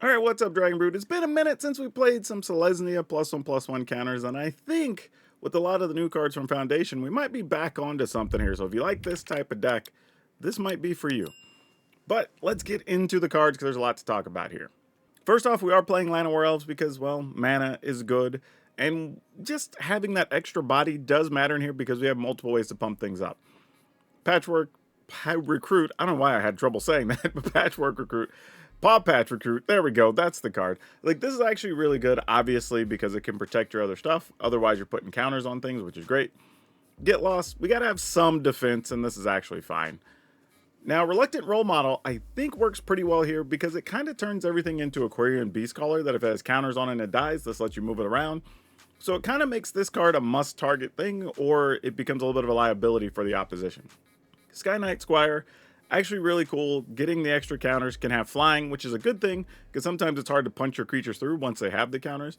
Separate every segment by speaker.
Speaker 1: Alright, what's up, Dragon Brood? It's been a minute since we played some Selesnya +1/+1 counters, and I think with a lot of the new cards from Foundation, we might be back onto something here. So if you like this type of deck, this might be for you. But let's get into the cards because there's a lot to talk about here. First off, we are playing Llanowar Elves because, well, mana is good, and just having that extra body does matter in here because we have multiple ways to pump things up. Patchwork Recruit, I don't know why I had trouble saying that, but Patchwork Recruit, Paw Patch Recruit, there we go, that's the card. Like, this is actually really good, obviously, because it can protect your other stuff. Otherwise, you're putting counters on things, which is great. Get Lost, we gotta have some defense, and this is actually fine. Now, Reluctant Role Model, I think works pretty well here because it kind of turns everything into Aquarian Beastcaller, that if it has counters on it and it dies, this lets you move it around. So it kind of makes this card a must-target thing, or it becomes a little bit of a liability for the opposition. Sky Knight Squire, actually really cool. Getting the extra counters, can have flying, which is a good thing, because sometimes it's hard to punch your creatures through once they have the counters.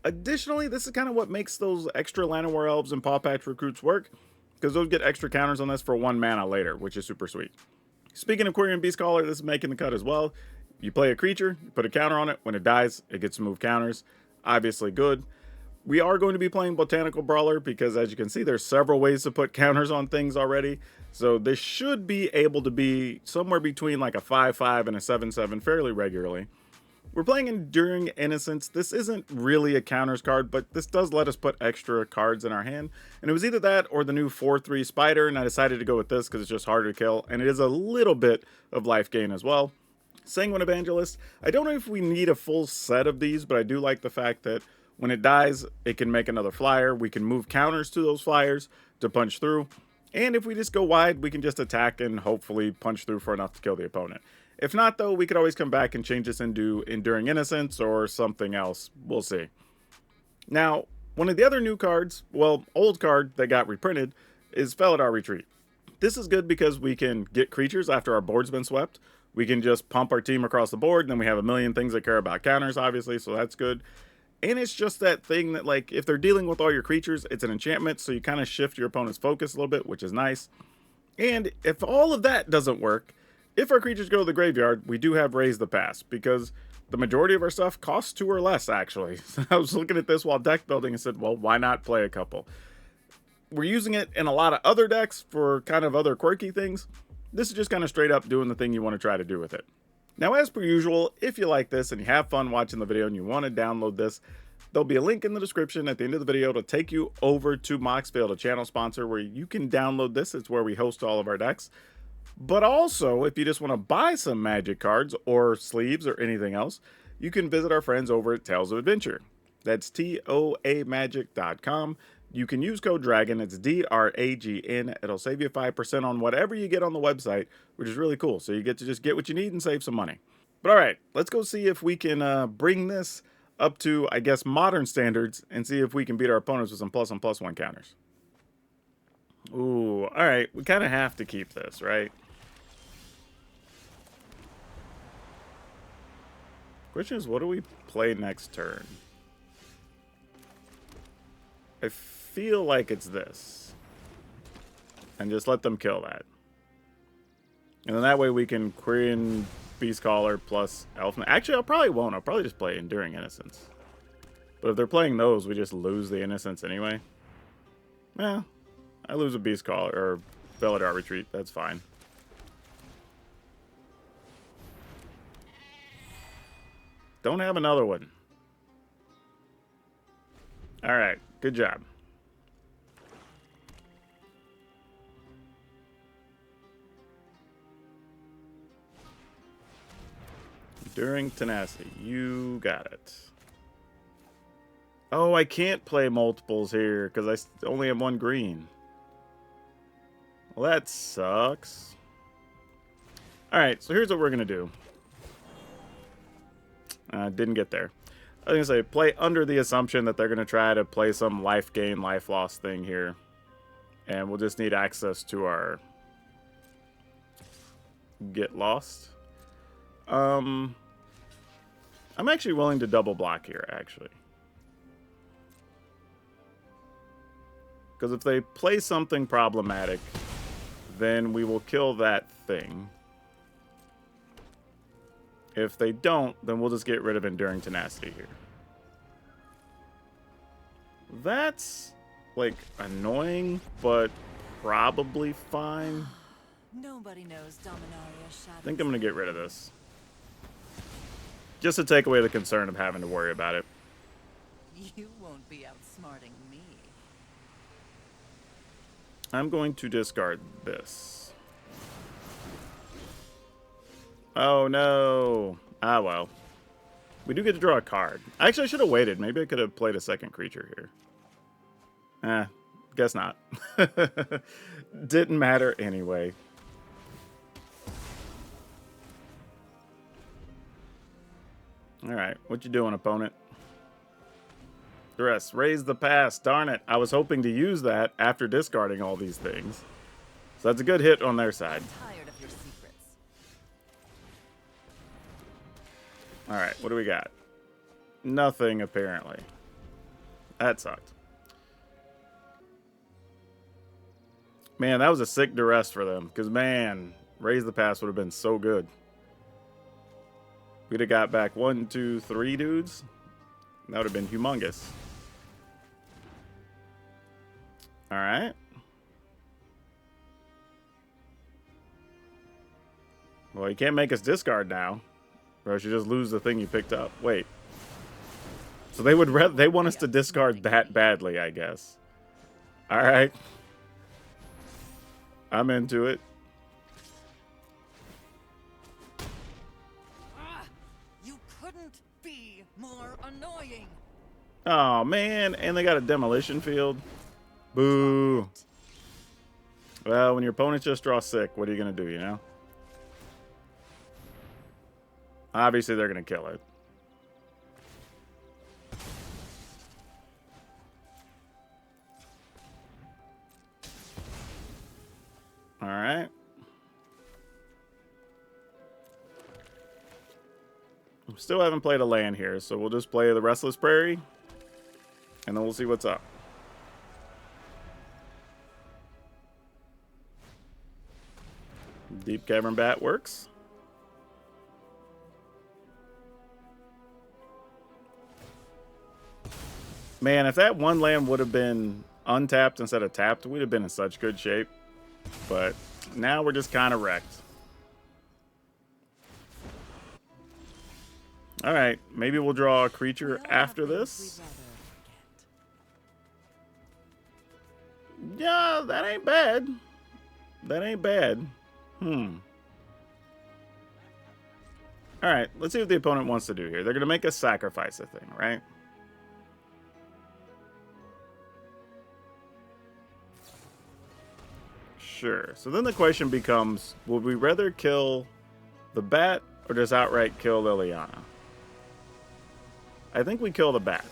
Speaker 1: Additionally, this is kind of what makes those extra Llanowar Elves and Paw Patch Recruits work, because those get extra counters on this for 1 mana later, which is super sweet. Speaking of Aquarian Beastcaller, this is making the cut as well. You play a creature, you put a counter on it. When it dies, it gets to move counters. Obviously good. We are going to be playing Botanical Brawler because, as you can see, there's several ways to put counters on things already. So this should be able to be somewhere between like a 5/5 and a 7/7 fairly regularly. We're playing Enduring Innocence. This isn't really a counters card, but this does let us put extra cards in our hand. And it was either that or the new 4/3 Spider, and I decided to go with this because it's just harder to kill, and it is a little bit of life gain as well. Sanguine Evangelist. I don't know if we need a full set of these, but I do like the fact that when it dies, it can make another flyer. We can move counters to those flyers to punch through. And if we just go wide, we can just attack and hopefully punch through for enough to kill the opponent. If not, though, we could always come back and change this into Enduring Innocence or something else. We'll see. Now, one of the other new cards, well, old card that got reprinted, is Felidar Retreat. This is good because we can get creatures after our board's been swept. We can just pump our team across the board, and then we have a million things that care about counters, obviously, so that's good. And it's just that thing that, like, if they're dealing with all your creatures, it's an enchantment, so you kind of shift your opponent's focus a little bit, which is nice. And if all of that doesn't work, if our creatures go to the graveyard, we do have Raise the Past, because the majority of our stuff costs 2 or less, actually. So I was looking at this while deck building and said, well, why not play a couple? We're using it in a lot of other decks for kind of other quirky things. This is just kind of straight up doing the thing you want to try to do with it. Now, as per usual, if you like this and you have fun watching the video and you want to download this, there'll be a link in the description at the end of the video to take you over to Moxfield, a channel sponsor, where you can download this. It's where we host all of our decks. But also, if you just want to buy some Magic cards or sleeves or anything else, you can visit our friends over at Tales of Adventure. That's toamagic.com. You can use code DRAGON, it's DRAGN. It'll save you 5% on whatever you get on the website, which is really cool. So you get to just get what you need and save some money. But all right, let's go see if we can bring this up to, I guess, modern standards and see if we can beat our opponents with some +1/+1 counters. Ooh, all right, we kind of have to keep this, right? Question is, what do we play next turn? I feel like it's this. And just let them kill that. And then that way we can Quirion Beastcaller plus Elf. Actually, I probably won't. I'll probably just play Enduring Innocence. But if they're playing those, we just lose the Innocence anyway. Yeah, I lose a Beastcaller or Felidar Retreat. That's fine. Don't have another one. All right, good job. Enduring Tenacity, you got it. Oh, I can't play multiples here because I only have 1 green. Well, that sucks. Alright, so here's what we're going to do. Didn't get there. I was going to say, play under the assumption that they're going to try to play some life gain, life loss thing here. And we'll just need access to our Get Lost. I'm actually willing to double block here, actually. Because if they play something problematic, then we will kill that thing. If they don't, then we'll just get rid of Enduring Tenacity here. That's, like, annoying, but probably fine.
Speaker 2: Nobody knows Dominaria's shadow.
Speaker 1: I think I'm going to get rid of this. Just to take away the concern of having to worry about it.
Speaker 2: You won't be outsmarting me.
Speaker 1: I'm going to discard this. Oh, no. Ah, well. We do get to draw a card. Actually, I should have waited. Maybe I could have played a second creature here. Guess not. Didn't matter anyway. Alright, what you doing, opponent? Duress, raise the pass. Darn it. I was hoping to use that after discarding all these things. So that's a good hit on their side.
Speaker 2: I'm tired of your secrets.
Speaker 1: Alright, what do we got? Nothing, apparently. That sucked. Man, that was a sick duress for them. Because, man, raise the pass would have been so good. We'd have got back 1, 2, 3 dudes. That would have been humongous. Alright. Well, you can't make us discard now. Or else you just lose the thing you picked up. Wait. So they want us to discard that badly, I guess. Alright. I'm into it.
Speaker 2: You couldn't be more annoying.
Speaker 1: Oh, man. And they got a demolition field. Boo. Well, when your opponents just draw sick, what are you going to do, you know? Obviously, they're going to kill it. All right. Still haven't played a land here, so we'll just play the Restless Prairie, and then we'll see what's up. Deep Cavern Bat works. Man, if that one land would have been untapped instead of tapped, we'd have been in such good shape. But now we're just kind of wrecked. Alright, maybe we'll draw a creature after this. Yeah, that ain't bad. That ain't bad. Alright, let's see what the opponent wants to do here. They're going to make us sacrifice a thing, right? Sure. So then the question becomes, would we rather kill the bat or just outright kill Liliana? I think we kill the bat.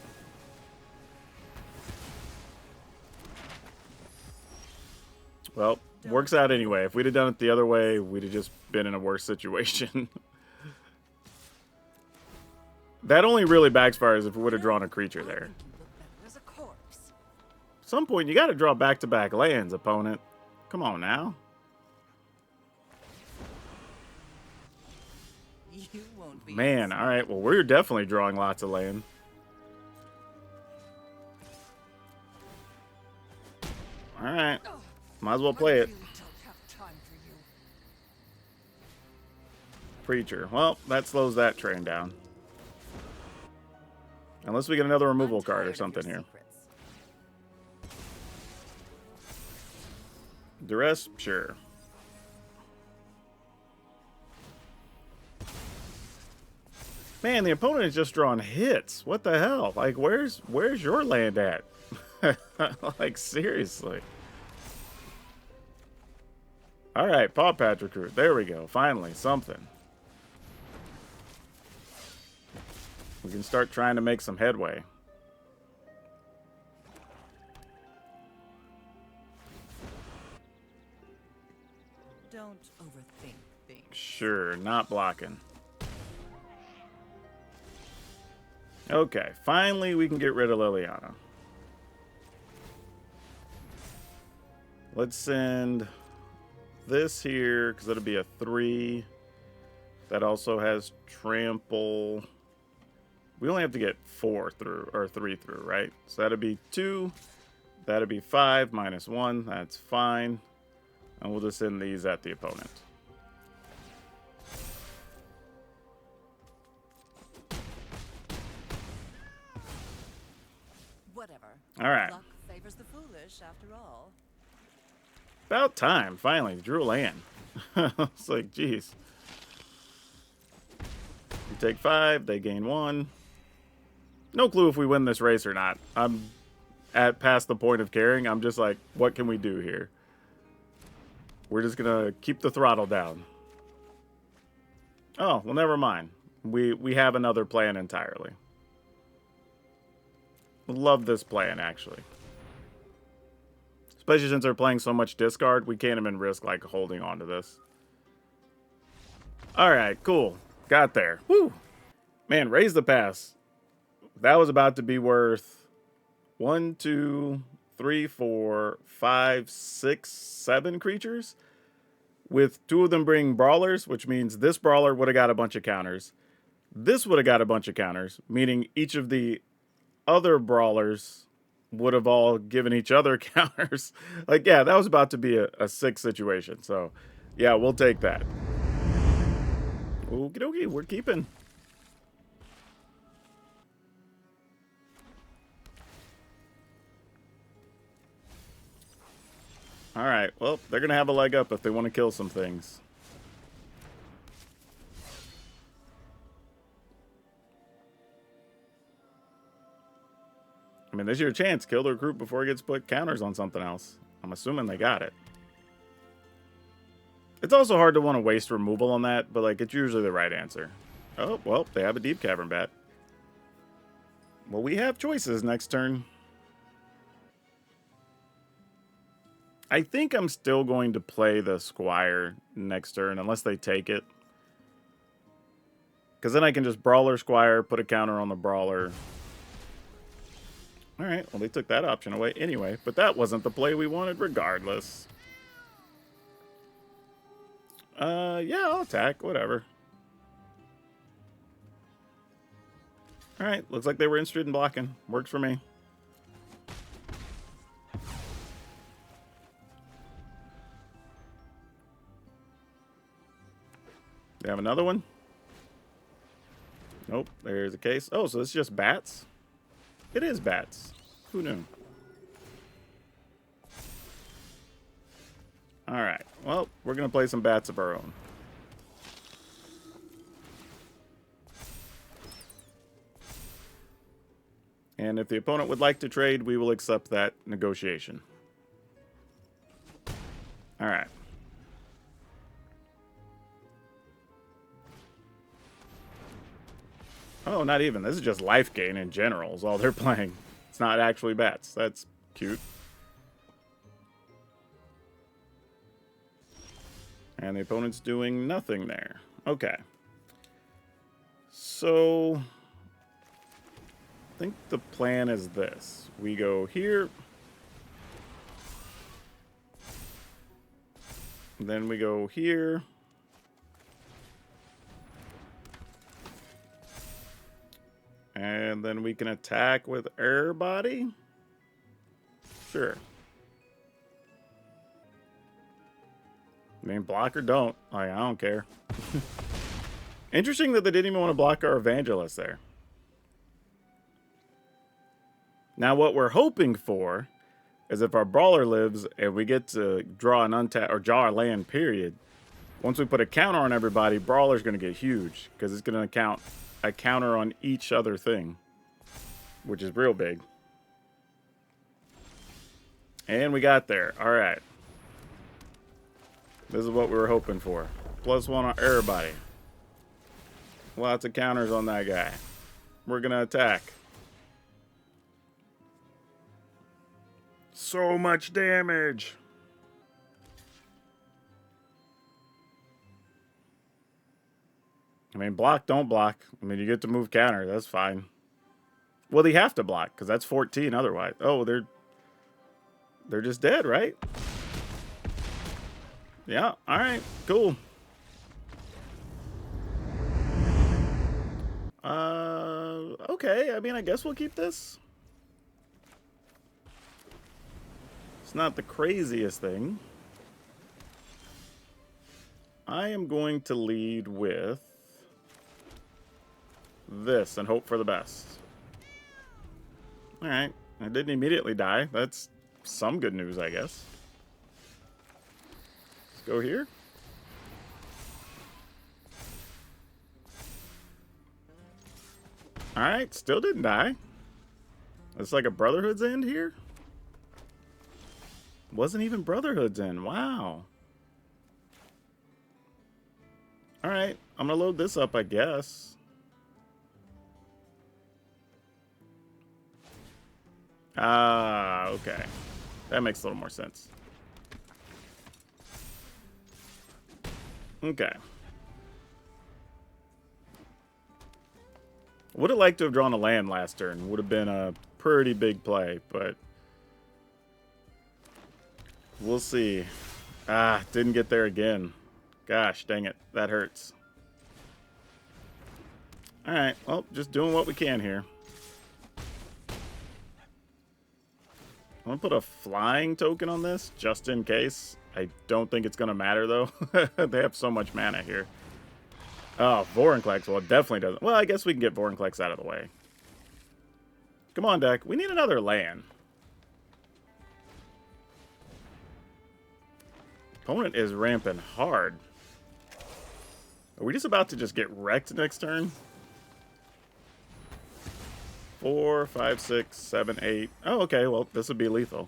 Speaker 1: Well, works out anyway. If we'd have done it the other way, we'd have just been in a worse situation. That only really backfires if we would have drawn a creature there. At some point, you got to draw back-to-back lands, opponent. Come on now. Man, alright. Well, we're definitely drawing lots of land. Alright. Might as well play it. Preacher. Well, that slows that train down. Unless we get another removal card or something here. Duress? Sure. Man, the opponent has just drawn hits. What the hell? Like, where's your land at? Like, seriously. Alright, Paw Patch Recruit. There we go. Finally, something. We can start trying to make some headway.
Speaker 2: Don't overthink things.
Speaker 1: Sure, not blocking. Okay, finally we can get rid of Liliana. Let's send this here, because that'll be a 3. That also has trample. We only have to get 4 through, or 3 through, right? So that'd be 2. That'd be 5 minus 1. That's fine. And we'll just send these at the opponent.
Speaker 2: Whatever.
Speaker 1: All right.
Speaker 2: Luck favors the foolish, after all.
Speaker 1: About time, finally. Drew land. It's like, geez. You take 5, they gain 1. No clue if we win this race or not. I'm at past the point of caring. I'm just like, what can we do here? We're just gonna keep the throttle down. Oh, well, never mind. We have another plan entirely. Love this plan, actually. Especially since they're playing so much discard, we can't even risk, like, holding on to this. Alright, cool. Got there. Woo! Man, raise the pass. That was about to be worth 1, 2, 3, 4, 5, 6, 7 creatures. With 2 of them being brawlers, which means this brawler would have got a bunch of counters. This would have got a bunch of counters, meaning each of the other brawlers would have all given each other counters. Like, yeah, that was about to be a 6 situation. So, yeah, we'll take that. Okie dokie, we're keeping. Alright, well, they're going to have a leg up if they want to kill some things. I mean, this is your chance. Kill their group before it gets put counters on something else. I'm assuming they got it. It's also hard to want to waste removal on that, but, like, it's usually the right answer. Oh, well, they have a Deep Cavern Bat. Well, we have choices next turn. I think I'm still going to play the Squire next turn, unless they take it. Because then I can just Brawler Squire, put a counter on the Brawler. Alright, well, they took that option away anyway. But that wasn't the play we wanted regardless. Yeah, I'll attack, whatever. Alright, looks like they were interested in blocking. Works for me. They have another one? Nope, there's a case. Oh, so it's just bats? It is bats. Who knew? Alright, well, we're going to play some bats of our own. And if the opponent would like to trade, we will accept that negotiation. Alright. Oh, not even. This is just life gain in general is all they're playing. It's not actually bats. That's cute. And the opponent's doing nothing there. Okay. So, I think the plan is this. We go here. Then we go here. And then we can attack with Air Body? Sure. I mean, block or don't. I don't care. Interesting that they didn't even want to block our Evangelist there. Now, what we're hoping for is if our Brawler lives and we get to draw an untap or draw a land, period. Once we put a counter on everybody, Brawler's going to get huge because it's going to count a counter on each other thing, which is real big. And we got there. All right. This is what we were hoping for. +1 on everybody. Lots of counters on that guy. We're going to attack. So much damage. I mean, block, don't block. I mean, you get to move counter. That's fine. Well, they have to block, because that's 14 otherwise. Oh, they're just dead, right? Yeah, all right, cool. Okay. I mean, I guess we'll keep this. It's not the craziest thing. I am going to lead with this and hope for the best. Alright. I didn't immediately die. That's some good news, I guess. Let's go here. Alright, still didn't die. It's like a Brotherhood's End here? Wasn't even Brotherhood's End. Wow. Alright, I'm gonna load this up, I guess. Ah, okay. That makes a little more sense. Okay. Would have liked to have drawn a land last turn. Would have been a pretty big play, but we'll see. Ah, didn't get there again. Gosh, dang it. That hurts. Alright, well, just doing what we can here. I'm going to put a flying token on this, just in case. I don't think it's going to matter, though. They have so much mana here. Oh, Vorinclex. Well, it definitely doesn't. Well, I guess we can get Vorinclex out of the way. Come on, deck. We need another land. Opponent is ramping hard. Are we just about to just get wrecked next turn? 4, 5, 6, 7, 8. Oh, okay. Well, this would be lethal.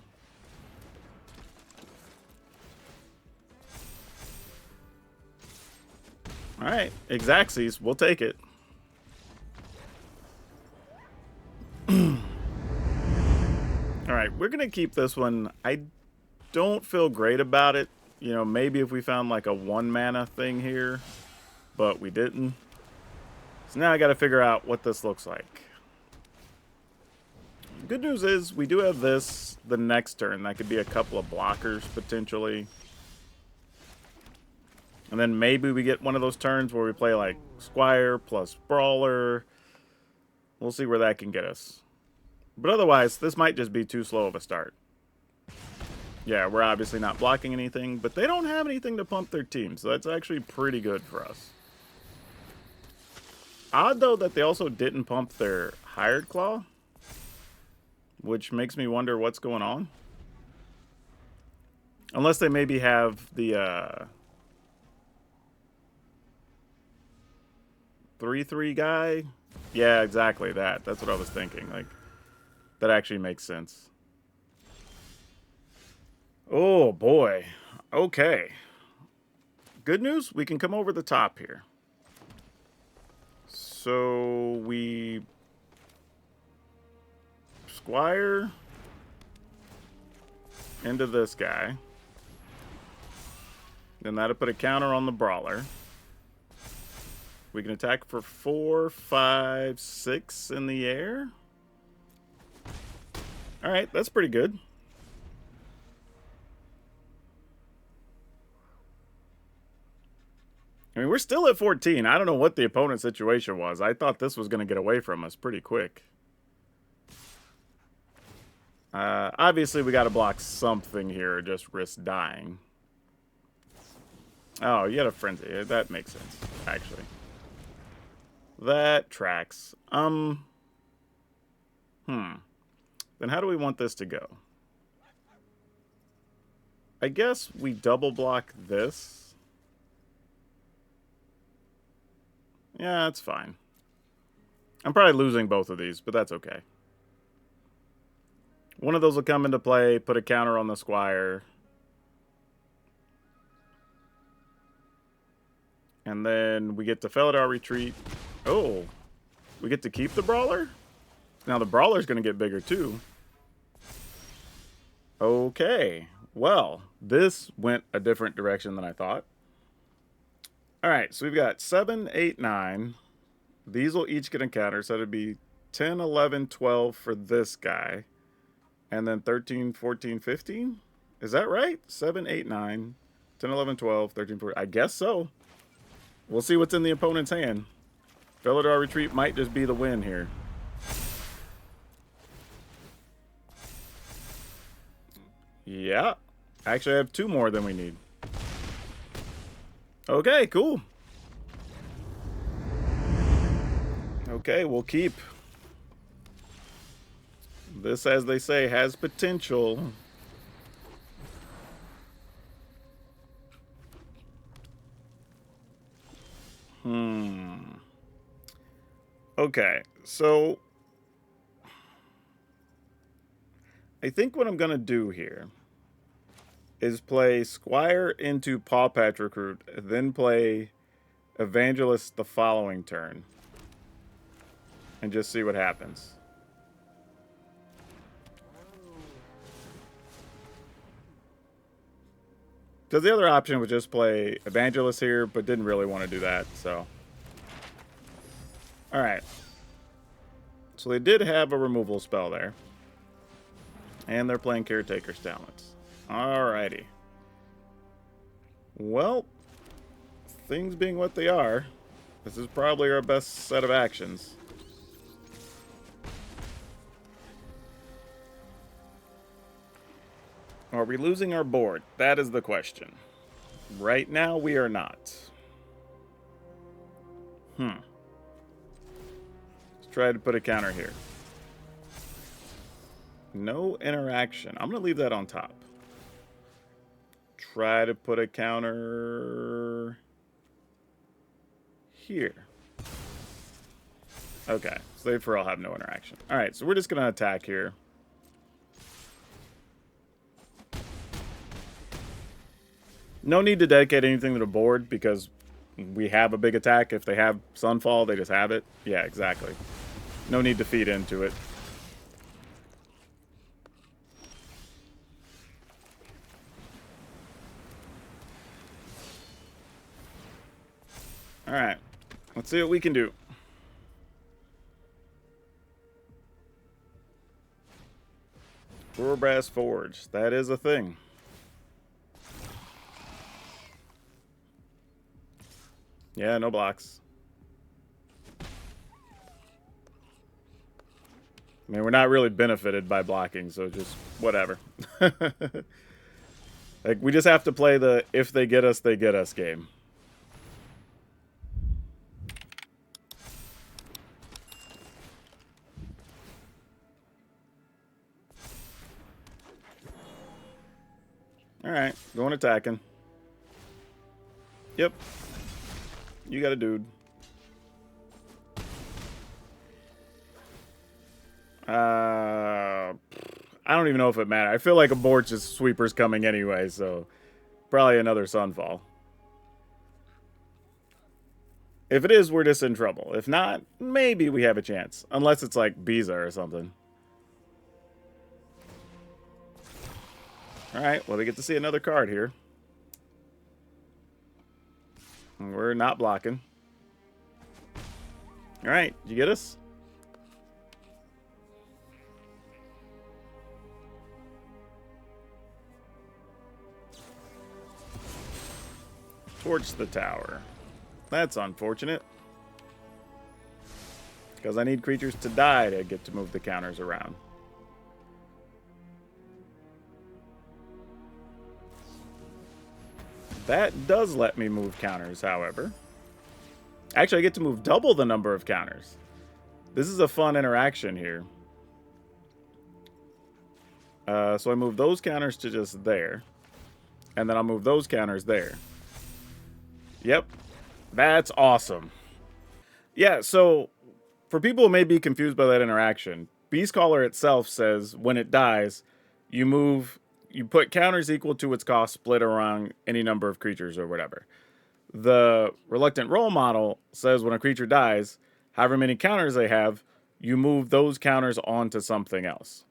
Speaker 1: All right. Exacxes. We'll take it. All right. We're going to keep this one. I don't feel great about it. You know, maybe if we found like a 1 mana thing here, but we didn't. So now I got to figure out what this looks like. Good news is we do have this the next turn. That could be a couple of blockers potentially. And then maybe we get one of those turns where we play like Squire plus Brawler. We'll see where that can get us. But otherwise, this might just be too slow of a start. Yeah, we're obviously not blocking anything, but they don't have anything to pump their team, so that's actually pretty good for us. Odd, though, that they also didn't pump their Hired Claw, which makes me wonder what's going on. Unless they maybe have the 3/3 guy. Yeah, exactly that. That's what I was thinking. Like, that actually makes sense. Oh, boy. Okay. Good news, we can come over the top here. So, we Squire into this guy. Then that'll put a counter on the Brawler. We can attack for 4, 5, 6 in the air. Alright, that's pretty good. I mean, we're still at 14. I don't know what the opponent's situation was. I thought this was going to get away from us pretty quick. Obviously, we got to block something here or just risk dying. Oh, you had a Frenzy. That makes sense, actually. That tracks. Then how do we want this to go? I guess we double block this. Yeah, that's fine. I'm probably losing both of these, but that's okay. One of those will come into play, put a counter on the Squire. And then we get to Felidar Retreat. Oh, we get to keep the Brawler? Now the Brawler's going to get bigger too. Okay, well, this went a different direction than I thought. All right, so we've got 7, 8, 9. These will each get a counter, so it'd be 10, 11, 12 for this guy. And then 13, 14, 15? Is that right? 7, 8, 9, 10, 11, 12, 13, 14. I guess so. We'll see what's in the opponent's hand. Felidar Retreat might just be the win here. Yeah. Actually, I have 2 more than we need. Okay, cool. Okay, we'll keep. This, as they say, has potential. Okay, so I think what I'm going to do here is play Squire into Paw Patch Recruit, then play Evangelist the following turn, and just see what happens. Because the other option was just play Evangelist here, but didn't really want to do that, so. Alright. So they did have a removal spell there. And they're playing Caretaker's Talents. Alrighty. Well, things being what they are, this is probably our best set of actions. Are we losing our board? That is the question. Right now, we are not. Let's try to put a counter here. No interaction. I'm going to leave that on top. Try to put a counter here. Okay, so they for all have no interaction. All right, so we're just going to attack here. No need to dedicate anything to the board because we have a big attack. If they have Sunfall, they just have it. Yeah, exactly. No need to feed into it. Alright, let's see what we can do. Brass Forge, that is a thing. Yeah, no blocks. I mean, we're not really benefited by blocking, so just whatever. Like, we just have to play the if they get us game. Alright, going attacking. Yep. You got a dude. I don't even know if it matters. I feel like a board's just sweepers coming anyway, so probably another Sunfall. If it is, we're just in trouble. If not, maybe we have a chance. Unless it's like Biza or something. Alright, well, they get to see another card here. We're not blocking. Alright, did you get us? Torch the tower. That's unfortunate. Because I need creatures to die to get to move the counters around. That does let me move counters, however. Actually, I get to move double the number of counters. This is a fun interaction here. So I move those counters to just there. And then I'll move those counters there. Yep. That's awesome. Yeah, so for people who may be confused by that interaction, Beastcaller itself says when it dies, you put counters equal to its cost split around any number of creatures or whatever. The Reluctant Role Model says when a creature dies, however many counters they have, you move those counters onto something else.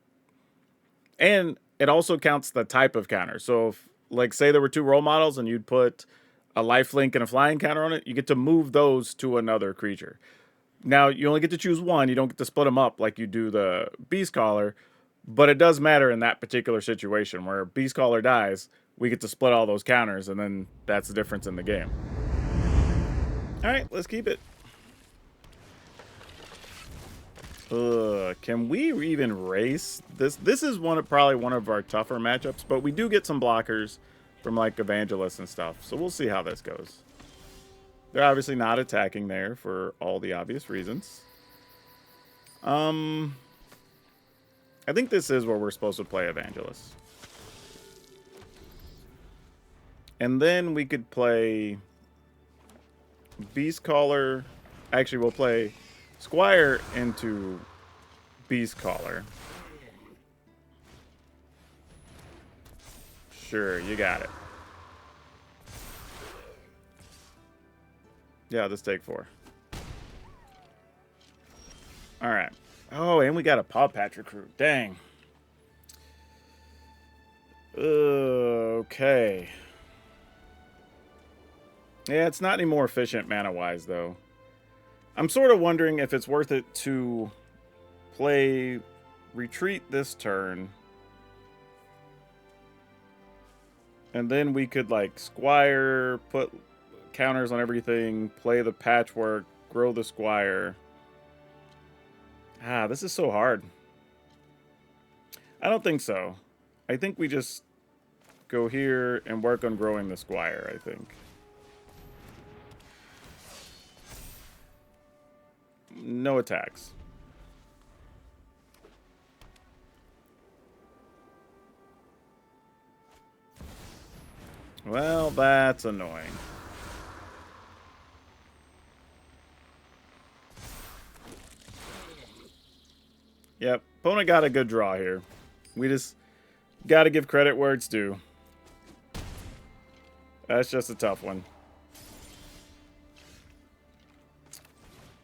Speaker 1: And it also counts the type of counter. So if, like, say there were 2 role models and you'd put a lifelink and a flying counter on it, you get to move those to another creature. Now, you only get to choose one. You don't get to split them up like you do the Beastcaller. But it does matter in that particular situation where Beastcaller dies, we get to split all those counters, and then that's the difference in the game. All right, let's keep it. Can we even race this? This is probably one of our tougher matchups, but we do get some blockers from like Evangelists and stuff. So we'll see how this goes. They're obviously not attacking there for all the obvious reasons. I think this is where we're supposed to play Evangelists. And then we could play Beast Caller. Actually, we'll play Squire into Beast Caller. Sure, you got it. Yeah, let's take 4. Alright. Oh, and we got a Paw Patch recruit. Dang. Okay. Yeah, it's not any more efficient mana-wise, though. I'm sort of wondering if it's worth it to play Retreat this turn. And then we could, like, Squire, put counters on everything, play the Patchwork, grow the Squire. Ah, this is so hard. I don't think so. I think we just go here and work on growing the Squire, I think. No attacks. Well, that's annoying. Yep, opponent got a good draw here. We just got to give credit where it's due. That's just a tough one.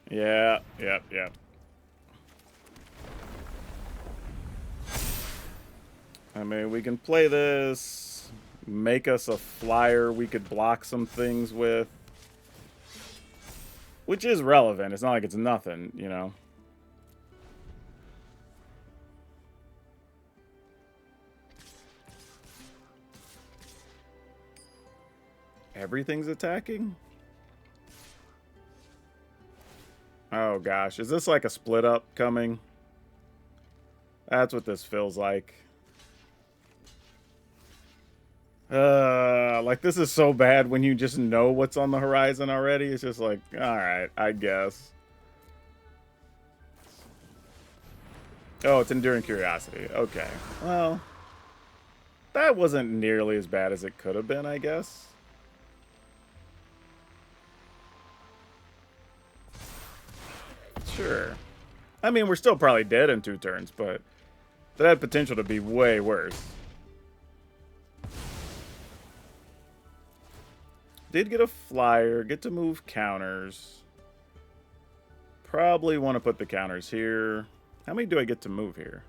Speaker 1: Yeah, yep. I mean, we can play this, make us a flyer we could block some things with. Which is relevant. It's not like it's nothing, you know. Everything's attacking? Oh gosh, is this like a split up coming? That's what this feels like. Like this is so bad when you just know what's on the horizon already. It's just like, alright, I guess. Oh, it's Enduring Curiosity. Okay. Well, that wasn't nearly as bad as it could have been, I guess. Sure. I mean, we're still probably dead in 2 turns, but that had potential to be way worse. Did get a flyer, get to move counters. Probably want to put the counters here. How many do I get to move here?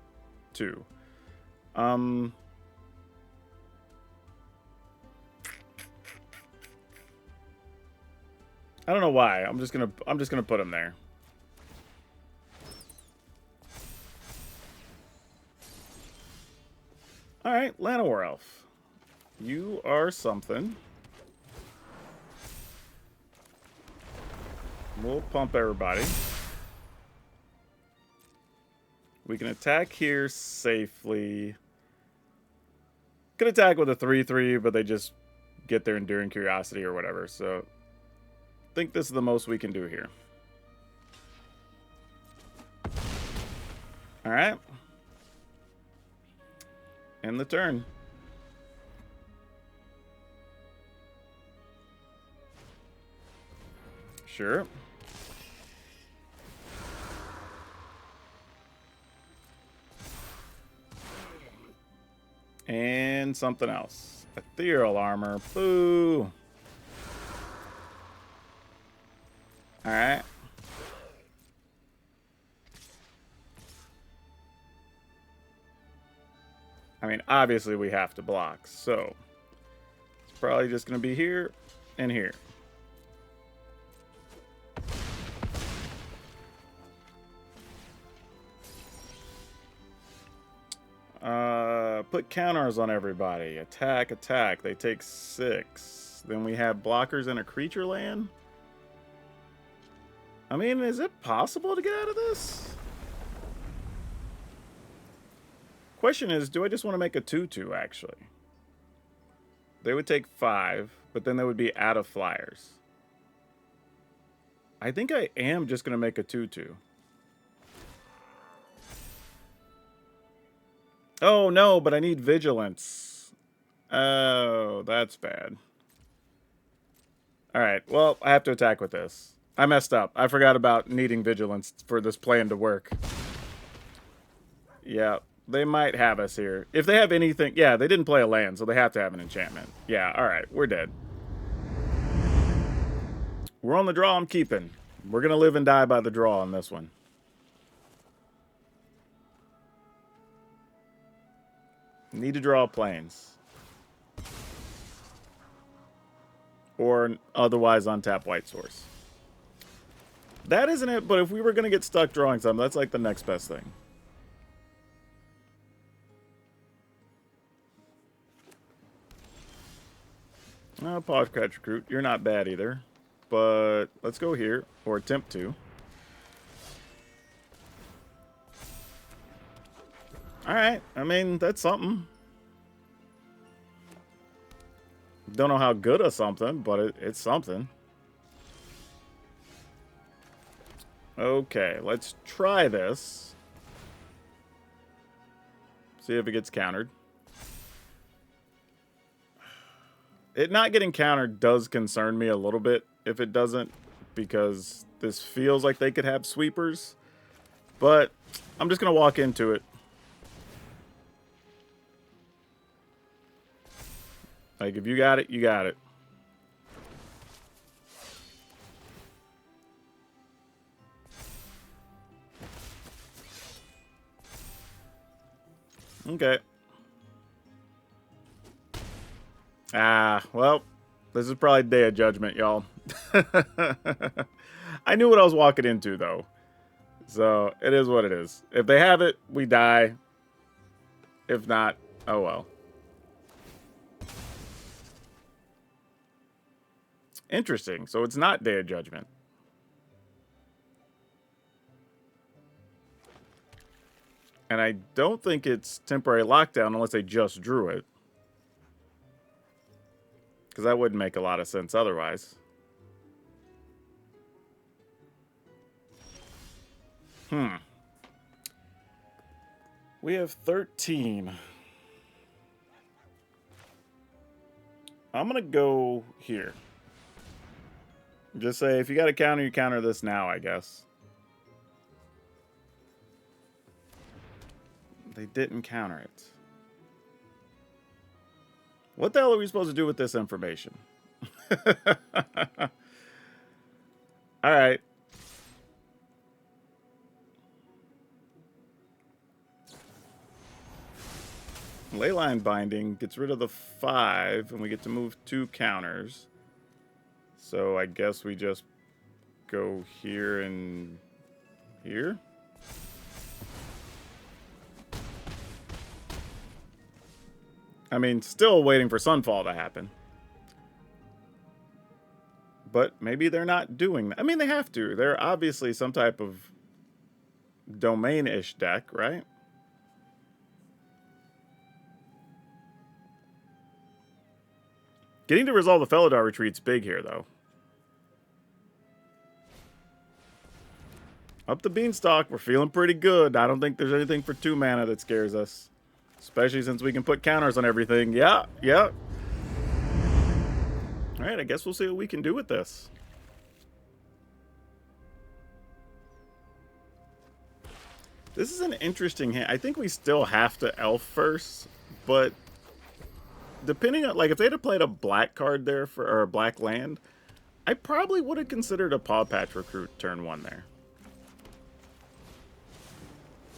Speaker 1: 2. I don't know why. I'm just gonna put them there. All right, Llanowar Elf. You are something. We'll pump everybody. We can attack here safely. Could attack with a 3/3, but they just get their Enduring Curiosity or whatever. So I think this is the most we can do here. All right. End the turn. Sure. And something else. Ethereal Armor. Boo. Alright. I mean, obviously we have to block, so it's probably just going to be here and here. Put counters on everybody. Attack, attack. They take 6. Then we have blockers in a creature land. I mean, is it possible to get out of this? Question is, do I just want to make a 2/2 actually? They would take 5, but then they would be out of flyers. I think I am just going to make a 2/2. Oh, no, but I need vigilance. Oh, that's bad. All right, well, I have to attack with this. I messed up. I forgot about needing vigilance for this plan to work. Yeah, they might have us here. If they have anything... Yeah, they didn't play a land, so they have to have an enchantment. Yeah, all right, we're dead. We're on the draw I'm keeping. We're going to live and die by the draw on this one. Need to draw planes. Or otherwise untap white source. That isn't it, but if we were going to get stuck drawing something, that's like the next best thing. PowrDragn Recruit, you're not bad either. But let's go here, or attempt to. Alright, I mean, that's something. Don't know how good of something, but it's something. Okay, let's try this. See if it gets countered. It not getting countered does concern me a little bit if it doesn't, because this feels like they could have sweepers. But I'm just going to walk into it. Like, if you got it, you got it. Okay. Well, this is probably Day of Judgment, y'all. I knew what I was walking into, though. So, it is what it is. If they have it, we die. If not, oh well. Interesting. So, it's not Day of Judgment. And I don't think it's temporary lockdown unless they just drew it. Because that wouldn't make a lot of sense otherwise. We have 13. I'm going to go here. Just say, if you got to counter, you counter this now, I guess. They didn't counter it. What the hell are we supposed to do with this information? All right. Leyline Binding gets rid of the 5, and we get to move 2 counters. So I guess we just go here and here. I mean, still waiting for Sunfall to happen. But maybe they're not doing that. I mean, they have to. They're obviously some type of domain-ish deck, right? Getting to resolve the Felidar Retreat's big here, though. Up the Beanstalk, we're feeling pretty good. I don't think there's anything for 2 mana that scares us. Especially since we can put counters on everything. Yeah. Alright, I guess we'll see what we can do with this. This is an interesting hand. I think we still have to Elf first, but depending on, like, if they'd have played a black card there or a black land, I probably would have considered a Paw Patch Recruit turn 1 there.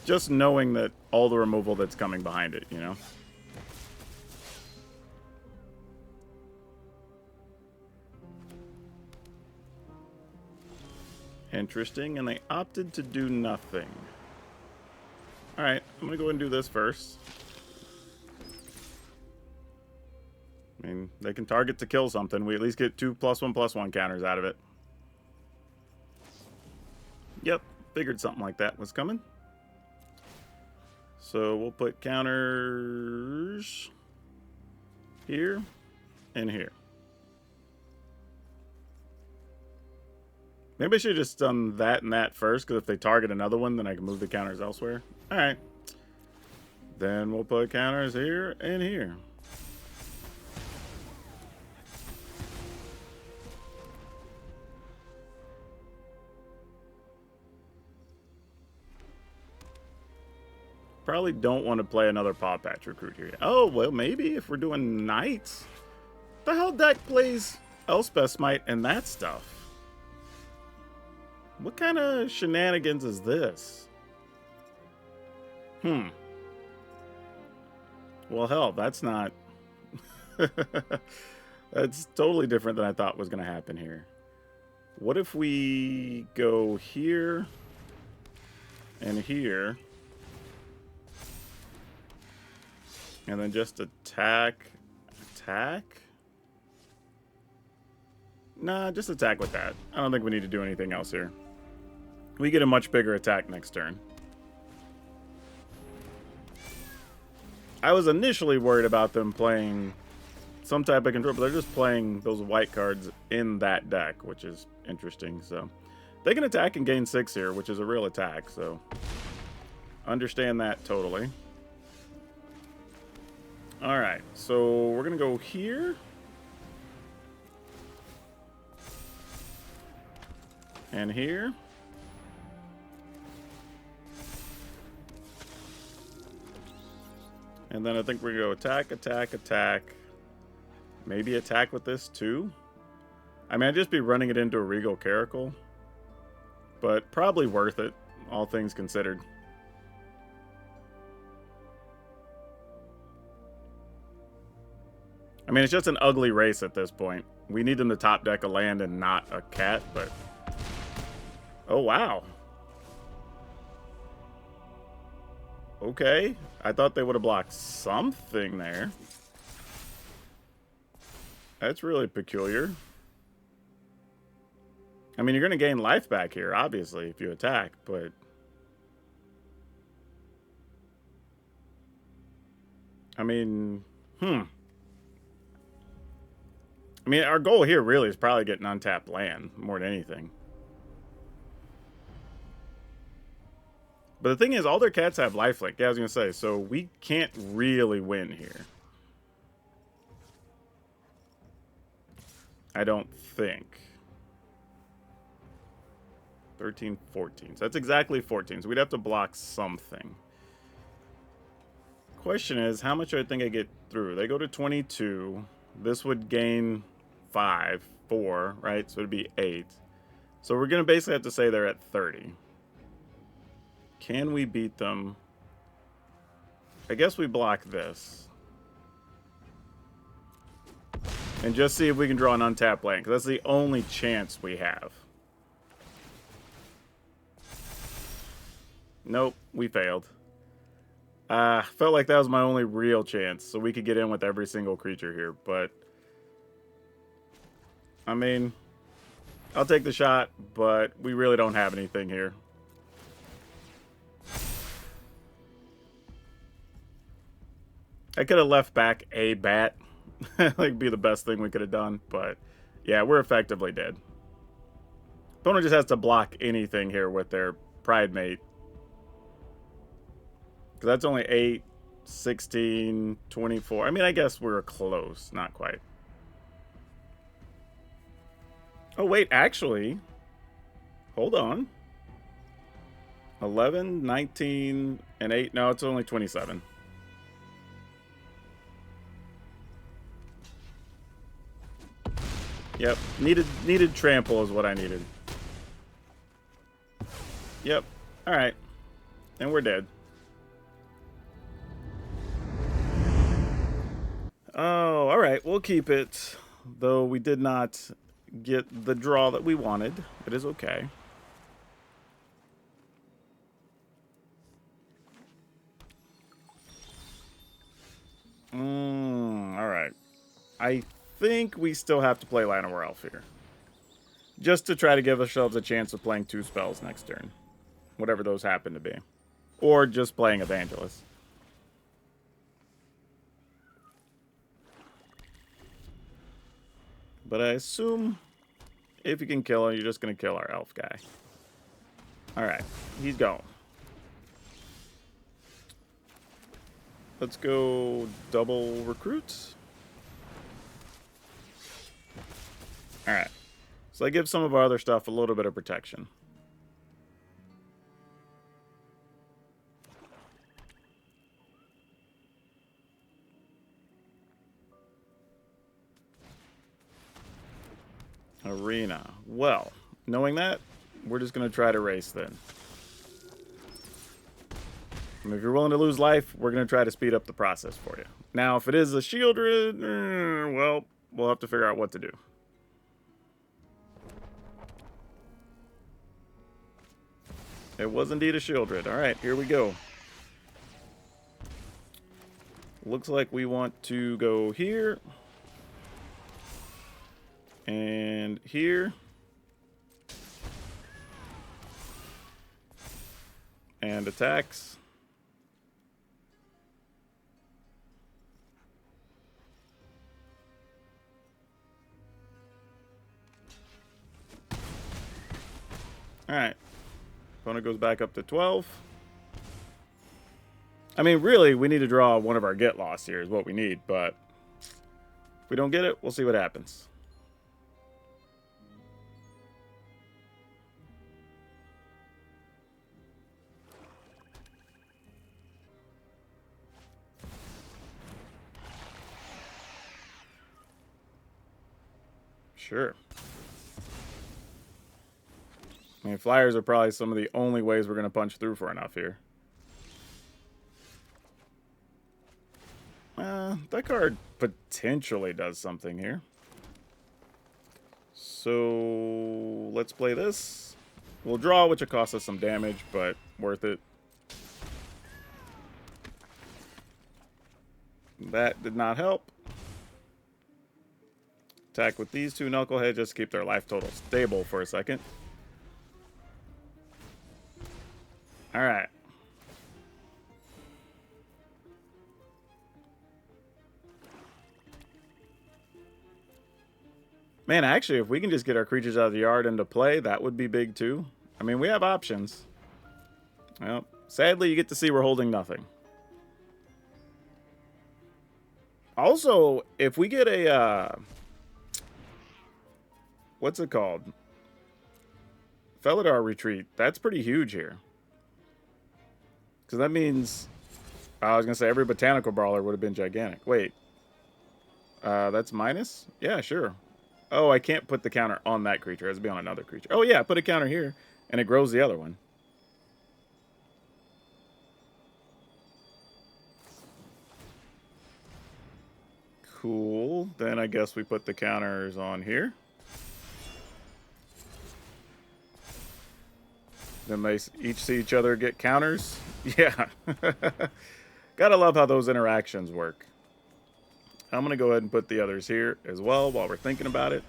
Speaker 1: Just knowing that all the removal that's coming behind it, you know? Interesting, and they opted to do nothing. Alright, I'm going to go ahead and do this first. I mean, they can target to kill something. We at least get 2 +1/+1 counters out of it. Yep, figured something like that was coming. So we'll put counters here and here. Maybe I should have just done that and that first, because if they target another one, then I can move the counters elsewhere. All right. Then we'll put counters here and here. Probably don't want to play another Paw Patch Recruit here. Oh, well, maybe if we're doing Knights. The hell deck plays Elspeth Smite and that stuff? What kind of shenanigans is this? Well, hell, that's not... That's totally different than I thought was going to happen here. What if we go here and here? And then just attack? Nah, just attack with that. I don't think we need to do anything else here. We get a much bigger attack next turn. I was initially worried about them playing some type of control, but they're just playing those white cards in that deck, which is interesting. So they can attack and gain 6 here, which is a real attack. So understand that totally. All right, so we're going to go here. And here. And then I think we're going to go attack. Maybe attack with this too. I mean, I'd just be running it into a Regal Caracal. But probably worth it, all things considered. I mean, it's just an ugly race at this point. We need them to top deck a land and not a cat, but... Oh, wow. Okay. I thought they would have blocked something there. That's really peculiar. I mean, you're going to gain life back here, obviously, if you attack, but... I mean, I mean, our goal here really is probably getting untapped land more than anything. But the thing is, all their cats have lifelink. Yeah, I was going to say, so we can't really win here. I don't think. 13, 14. So that's exactly 14. So we'd have to block something. Question is, how much do I think I get through? They go to 22. This would gain 4, right? So it'd be 8. So we're going to basically have to say they're at 30. Can we beat them? I guess we block this. And just see if we can draw an untapped land, because that's the only chance we have. Nope, we failed. Felt like that was my only real chance, so we could get in with every single creature here, but... I mean, I'll take the shot, but we really don't have anything here. I could have left back a bat. Like, be the best thing we could have done, but yeah, we're effectively dead. Opponent just has to block anything here with their Pride Mate. Because that's only 8, 16, 24. I mean, I guess we're close. Not quite. Oh, wait, actually. Hold on. 11, 19, and 8. No, it's only 27. Yep, needed trample is what I needed. Yep, alright. And we're dead. Oh, alright, we'll keep it. Though we did not get the draw that we wanted. It is okay. Alright. I think we still have to play Llanowar Elf here. Just to try to give ourselves a chance of playing 2 spells next turn. Whatever those happen to be. Or just playing Evangelist. But I assume if you can kill him, you're just going to kill our elf guy. Alright, he's gone. Let's go double recruits. Alright. So that gives some of our other stuff a little bit of protection. Arena. Well, knowing that, we're just going to try to race then. And if you're willing to lose life, we're going to try to speed up the process for you. Now, if it is a Shieldred, well, we'll have to figure out what to do. It was indeed a Shieldred. Alright, here we go. Looks like we want to go here. And here. And attacks. Alright. Opponent goes back up to 12. I mean, really, we need to draw one of our get lost here is what we need, but if we don't get it, we'll see what happens. Sure. I mean, flyers are probably some of the only ways we're going to punch through for enough here. That card potentially does something here. So let's play this. We'll draw, which will cost us some damage, but worth it. That did not help. Attack with these two knuckleheads just to keep their life total stable for a second. Alright. Man, actually, if we can just get our creatures out of the yard into play, that would be big too. I mean, we have options. Well, sadly, you get to see we're holding nothing. Also, if we get a... what's it called? Felidar Retreat. That's pretty huge here. Because that means... I was going to say every Botanical Brawler would have been gigantic. Wait. That's minus? Yeah, sure. Oh, I can't put the counter on that creature. It has to be on another creature. Oh, yeah, put a counter here, and it grows the other one. Cool. Then I guess we put the counters on here. Then they each see each other get counters. Yeah. Gotta love how those interactions work. I'm going to go ahead and put the others here as well while we're thinking about it.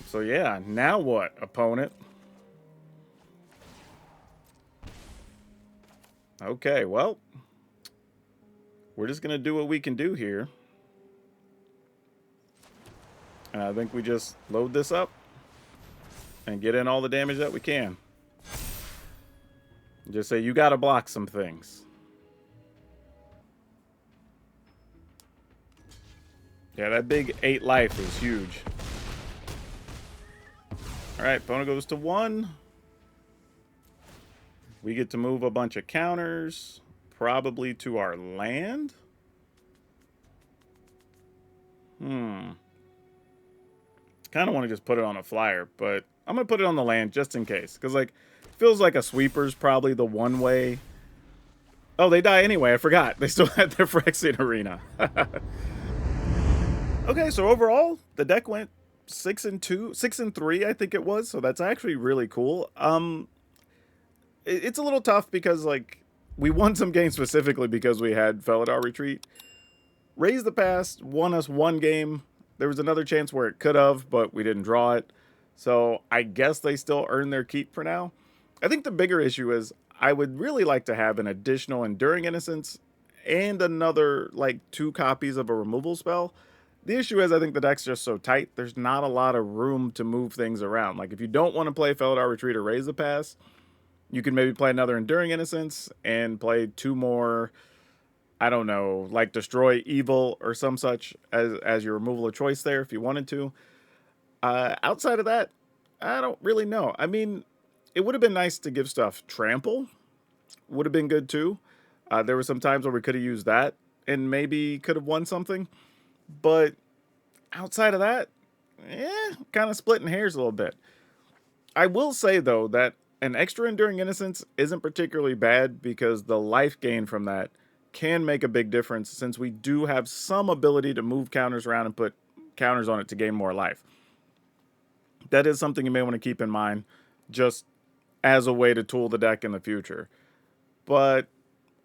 Speaker 1: So yeah, now what, opponent? Okay, well, we're just going to do what we can do here. And I think we just load this up and get in all the damage that we can. Just say, you got to block some things. Yeah, that big 8 life is huge. Alright, opponent goes to 1. We get to move a bunch of counters, probably to our land. Kind of want to just put it on a flyer, but I'm going to put it on the land just in case. Because, like, feels like a sweeper's probably the one way. Oh, they die anyway. I forgot. They still had their Phyrexian Arena. Okay, so overall, the deck went 6-2, 6-3, I think it was. So that's actually really cool. It's a little tough because, like, we won some games specifically because we had Felidar Retreat. Raise the Past won us one game. There was another chance where it could have, but we didn't draw it. So I guess they still earn their keep for now. I think the bigger issue is I would really like to have an additional Enduring Innocence and another like 2 copies of a removal spell. The issue is I think the deck's just so tight, there's not a lot of room to move things around. Like if you don't want to play Felidar Retreat or Raise the Pass, you can maybe play another Enduring Innocence and play 2 more, I don't know, like Destroy Evil or some such as your removal of choice there if you wanted to. Outside of that, I don't really know. I mean, it would have been nice to give stuff Trample. Would have been good too. There were some times where we could have used that and maybe could have won something. But outside of that, kind of splitting hairs a little bit. I will say, though, that an extra Enduring Innocence isn't particularly bad because the life gain from that can make a big difference since we do have some ability to move counters around and put counters on it to gain more life. That is something you may want to keep in mind just as a way to tool the deck in the future. But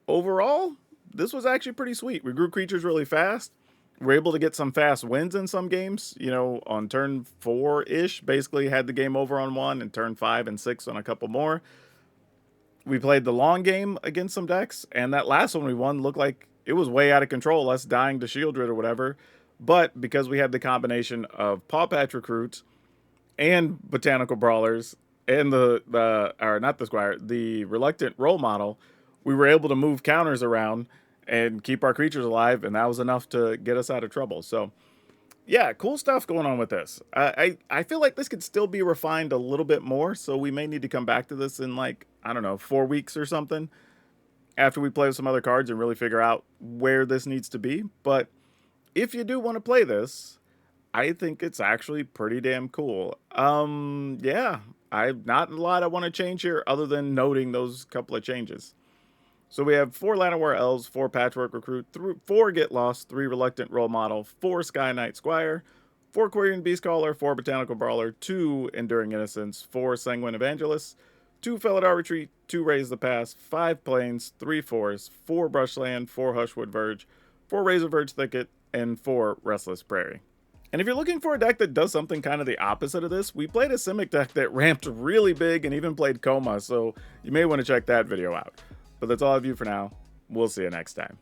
Speaker 1: overall, this was actually pretty sweet. We grew creatures really fast. We're able to get some fast wins in some games. You know, on turn 4-ish, basically had the game over on 1, and turn 5 and 6 on a couple more. We played the long game against some decks, and that last one we won looked like it was way out of control, us dying to Shieldred or whatever. But because we had the combination of Paw Patch Recruits and Botanical Brawlers and the Reluctant Role Model, we were able to move counters around and keep our creatures alive, and that was enough to get us out of trouble. So, yeah, cool stuff going on with this. I feel like this could still be refined a little bit more, so we may need to come back to this in, like, I don't know, 4 weeks or something, after we play with some other cards and really figure out where this needs to be. But if you do want to play this, I think it's actually pretty damn cool. Yeah, not a lot I want to change here other than noting those couple of changes. So we have 4 Llanowar Elves, 4 Patchwork Recruit, 4 Get Lost, 3 Reluctant Role Model, 4 Sky Knight Squire, 4 Quirion Beastcaller, 4 Botanical Brawler, 2 Enduring Innocence, 4 Sanguine Evangelists, 2 Felidar Retreat, 2 Raise the Pass, 5 Plains, 3 Forests, 4 Brushland, 4 Hushwood Verge, 4 Razor Verge Thicket, and 4 Restless Prairie. And if you're looking for a deck that does something kind of the opposite of this, we played a Simic deck that ramped really big and even played Coma, so you may want to check that video out. But that's all I have you for now. We'll see you next time.